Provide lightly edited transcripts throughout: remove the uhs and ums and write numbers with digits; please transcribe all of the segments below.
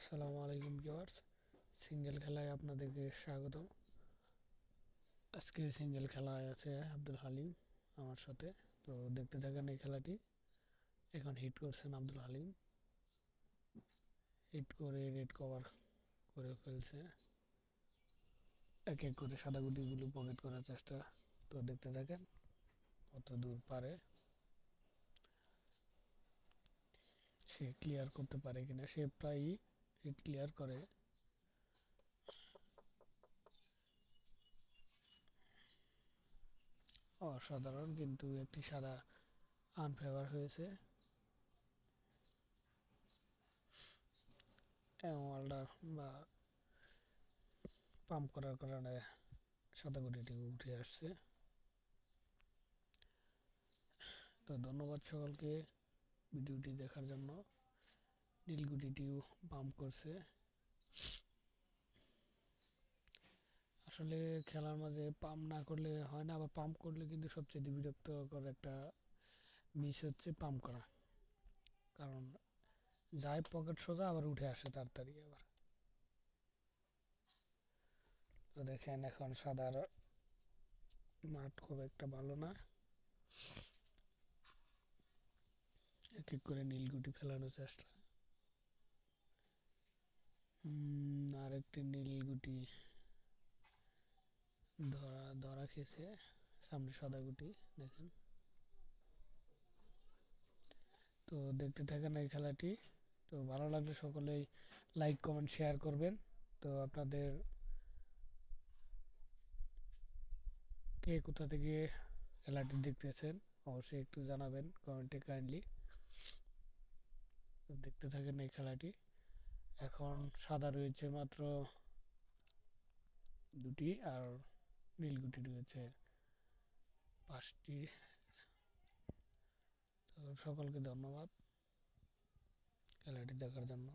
আসসালামু আলাইকুম viewers, single খেলায় আপনাদেরকে স্বাগতম। আজকে সিঙ্গেল খেলায় আছে আব্দুল হালিম আমার সাথে। তো দেখতে থাকেন এই খেলাটি। এখন হিট করছেন আব্দুল হালিম, হিট করে রেড কভার করে ফেলছে। এক এক করে সাদা গুটিগুলো পকেট করার চেষ্টা। তো দেখতে থাকেন কত দূর পারে, সে ক্লিয়ার করতে পারে কিনা। সে প্রায়ই হিট ক্লিয়ার করে। অসাধারণ, কিন্তু একটি সাদা আনফেভার হয়েছে। ওয়ালটা বা পাম্প করার কারণে সাদা গুটিটি উঠে আসছে। তো ধন্যবাদ সকলকে ভিডিওটি দেখার জন্য। নীল গুটিটিও পাম্প করছে। আসলে খেলার মাঝে পাম্প না করলে হয় না, আবার পাম্প করলে কিন্তু সবচেয়ে বিরক্তকর একটা মিস হচ্ছে পাম্প করা। কারণ যায় পকেট সোজা, আবার উঠে আসে তাড়াতাড়ি আবার। তো দেখেন এখন সাদার মাঠ খুব একটা ভালো না। এক এক করে নীল গুটি ফেলানোর চেষ্টা। আরেকটি নীল গুটি ধরা ধরা খেয়েছে। সামনে সাদা গুটি দেখেন। তো দেখতে থাকেন এই খেলাটি। তো ভালো লাগলে সকলেই লাইক কমেন্ট শেয়ার করবেন। তো আপনাদের কে কোথা থেকে খেলাটি দেখতেছেন অবশ্যই একটু জানাবেন কমেন্টে কাইন্ডলি। দেখতে থাকেন এই খেলাটি। এখন সাদা রয়েছে মাত্র দুটি, আর নীল গুটি রয়েছে 5টি। তো সকলকে ধন্যবাদ খেলাটি দেখার জন্য।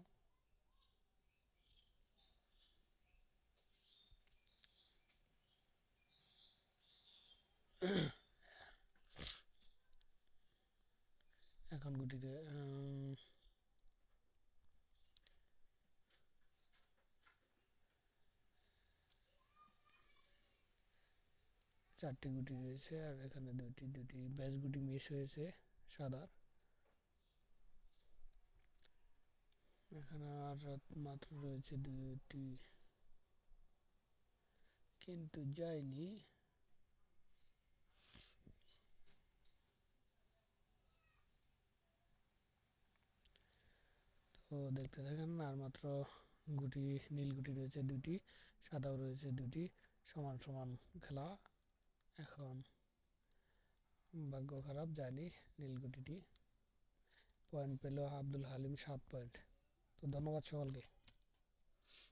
এখন গুটিতে 4টি গুটি রয়েছে, আর এখানে দুটি ব্যাস গুটি মিস হয়েছে সাদার। এখানে আর মাত্র রয়েছে দুটি, কিন্তু যায়নি। তো দেখতে থাকেন, আর মাত্র গুটি নীল গুটি রয়েছে দুটি, সাদাও রয়েছে দুটি। সমান সমান খেলা। এখন ভাগ্য খারাপ, যায়নি নীল গুটিটি। পয়েন্ট পেল আব্দুল হালিম 7 পয়েন্ট। তো ধন্যবাদ সকলকে।